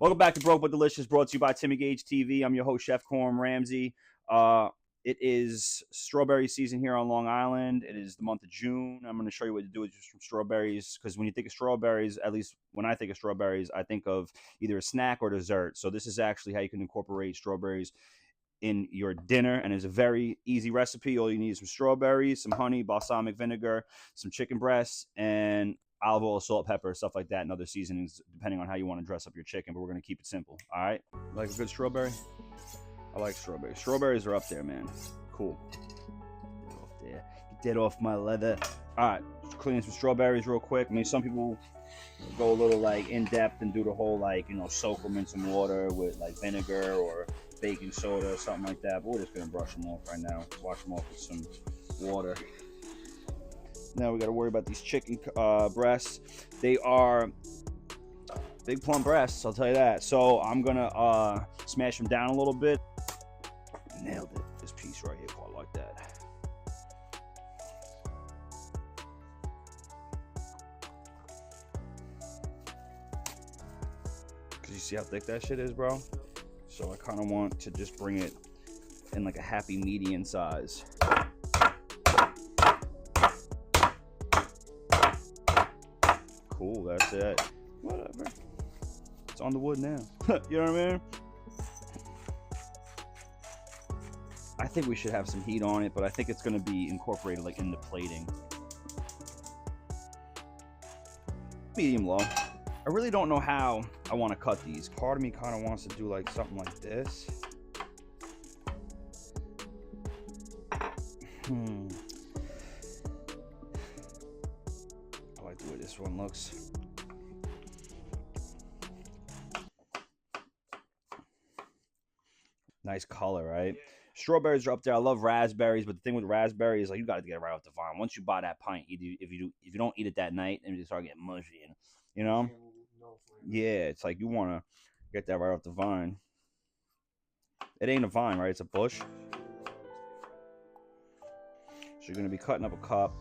Welcome back to Broke But Delicious, brought to you by Timmy Gage TV. I'm your host, Chef Coram Ramsey. It is strawberry season here on Long Island. It is the month of June. I'm going to show you what to do with just from strawberries, because when you think of strawberries, at least when I think of strawberries, I think of either a snack or dessert. So this is actually how you can incorporate strawberries in your dinner, and it's a very easy recipe. All you need is some strawberries, some honey, balsamic vinegar, some chicken breasts, and olive oil, salt, pepper, stuff like that, and other seasonings depending on how you want to dress up your chicken, but we're going to keep it simple. All right, like a good strawberry? I like strawberries. Strawberries are up there, man. Cool. Get off there. Get that off my leather. All right, just clean some strawberries real quick. I mean, some people go a little like in depth and do the whole like, soak them in some water with like vinegar or baking soda or something like that, but we're just going to brush them off right now. Wash them off with some water. Now we got to worry about these chicken breasts. They are big plump breasts, I'll tell you that. So I'm gonna smash them down a little bit. Nailed it. This piece right here, quite like that. Cause you see how thick that shit is, bro? So I kind of want to just bring it in like a happy medium size. Cool, that's it. Whatever. It's on the wood now. You know what I mean? I think we should have some heat on it, but I think it's going to be incorporated like in the plating. Medium low. I really don't know how I want to cut these. Part of me kind of wants to do like something like this. I like the way this one looks. Nice color, right? Strawberries are up there. I love raspberries, but the thing with raspberries is like you got to get it right off the vine. Once you buy that pint, if you don't eat it that night, and you start getting mushy, you know. Yeah, it's like you want to get that right off the vine. It ain't a vine, right? It's a bush. So you're gonna be cutting up a cup.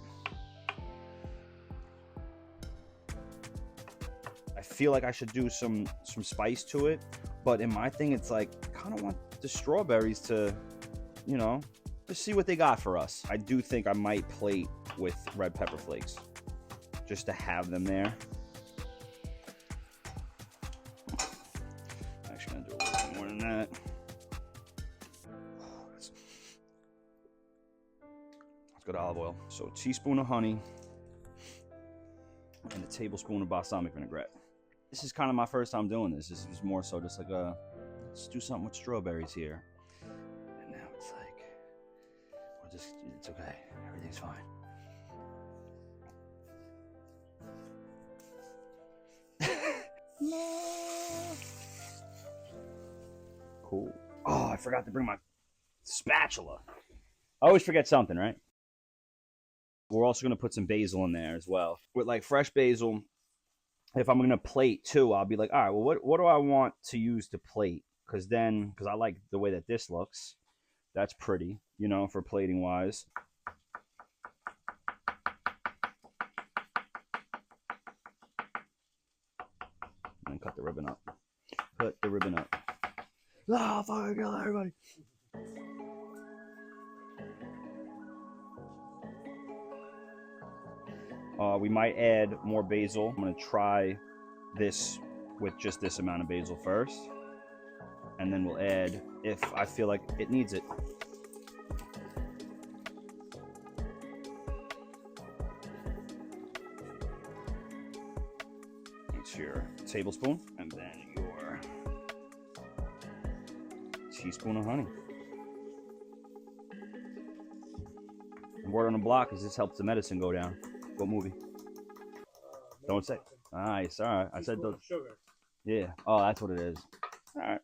I feel like I should do some spice to it, but in my thing, it's like I kind of want the strawberries to, just see what they got for us. I do think I might plate with red pepper flakes, just to have them there. I'm actually gonna do a little bit more than that. Let's go to olive oil. So a teaspoon of honey and a tablespoon of balsamic vinaigrette. This is kind of my first time doing this. This is more so just like let's do something with strawberries here. And now it's like, it's okay. Everything's fine. No. Cool. Oh, I forgot to bring my spatula. I always forget something, right? We're also going to put some basil in there as well. With like fresh basil, if I'm going to plate too, I'll be like, all right, well, what do I want to use to plate? Because I like the way that this looks. That's pretty, for plating wise. And cut the ribbon up. Cut the ribbon up. Ah, fucking kill everybody. We might add more basil. I'm going to try this with just this amount of basil first. And then we'll add if I feel like it needs it. It's your tablespoon and then your teaspoon of honey. The word on the block is this helps the medicine go down. What movie? Don't say. Nice. All right. I said those. Sugar. Yeah. Oh, that's what it is. All right.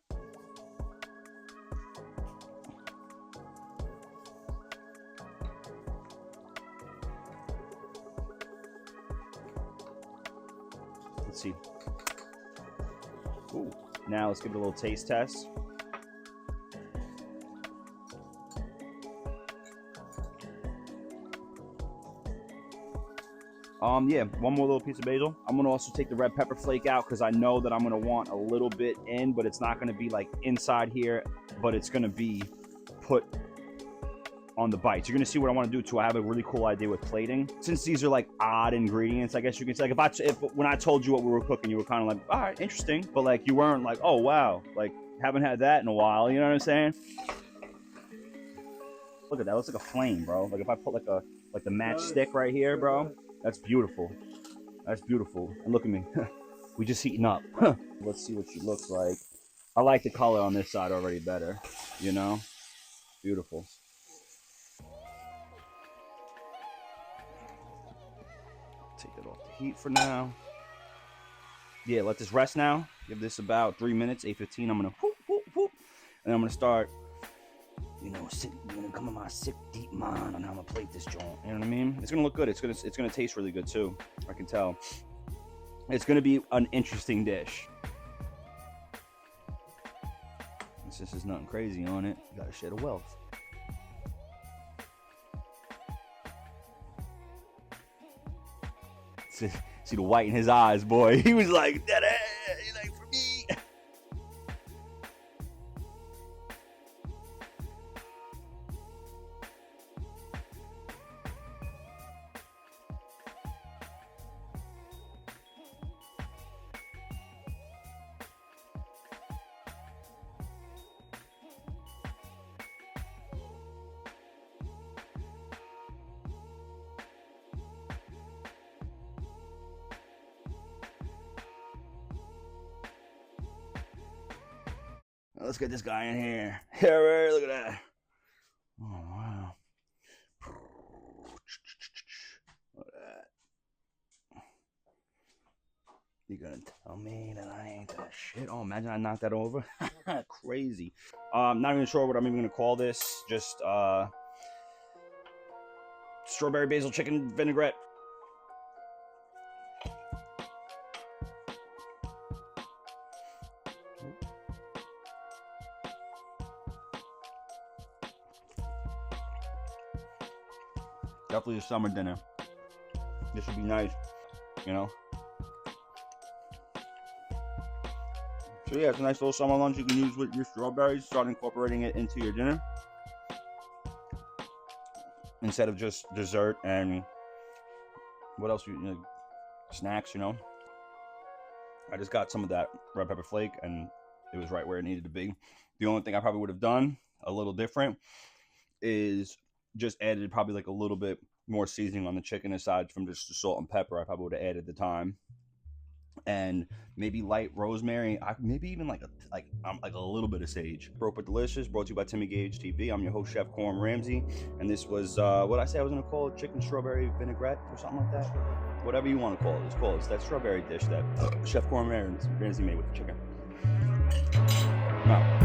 Let's see. Ooh. Now let's give it a little taste test. Yeah, one more little piece of basil. I'm gonna also take the red pepper flake out because I know that I'm gonna want a little bit in, but it's not gonna be like inside here, but it's gonna be put on the bites. You're gonna see what I want to do too. I have a really cool idea with plating. Since these are like odd ingredients, I guess you can say, like if when I told you what we were cooking, you were kind of like, all right, interesting, but like you weren't like, oh wow, like haven't had that in a while. You know what I'm saying? Look at that. It looks like a flame, bro. Like if I put like the matchstick right here, bro. That's beautiful. That's beautiful. And look at me. We just heating up. Let's see what she looks like. I like the color on this side already better. You know? Beautiful. Take it off the heat for now. Yeah, let this rest now. Give this about 3 minutes, 8:15. I'm gonna whoop, whoop, whoop. And I'm gonna start, you know, I'm gonna come in my sick deep mind on how I'm gonna plate this joint. You know what I mean? It's gonna look good. It's gonna taste really good too. I can tell. It's gonna be an interesting dish. Since there's nothing crazy on it, you gotta share the wealth. See the white in his eyes, boy. He was like, "Daddy, you like for me." Let's get this guy in here. Here, look at that. Oh, wow. Look at that. You gonna tell me that I ain't that shit? Oh, imagine I knocked that over. Crazy. Not even sure what I'm even gonna call this. Just strawberry basil chicken vinaigrette. Definitely a summer dinner. This would be nice, you know? So yeah, it's a nice little summer lunch you can use with your strawberries. Start incorporating it into your dinner instead of just dessert and what else? You know, snacks, you know? I just got some of that red pepper flake and it was right where it needed to be. The only thing I probably would have done a little different is just added probably like a little bit more seasoning on the chicken aside from just the salt and pepper. I probably would have added the thyme and maybe light rosemary. Maybe even like a little bit of sage. Broke but delicious. Brought to you by Timmy Gage TV. I'm your host, Chef Corm Ramsey, and this was what I say I was gonna call it, chicken strawberry vinaigrette or something like that. Whatever you want to call it, it's called. It's that strawberry dish that Chef Corm Ramsey made with the chicken. Now.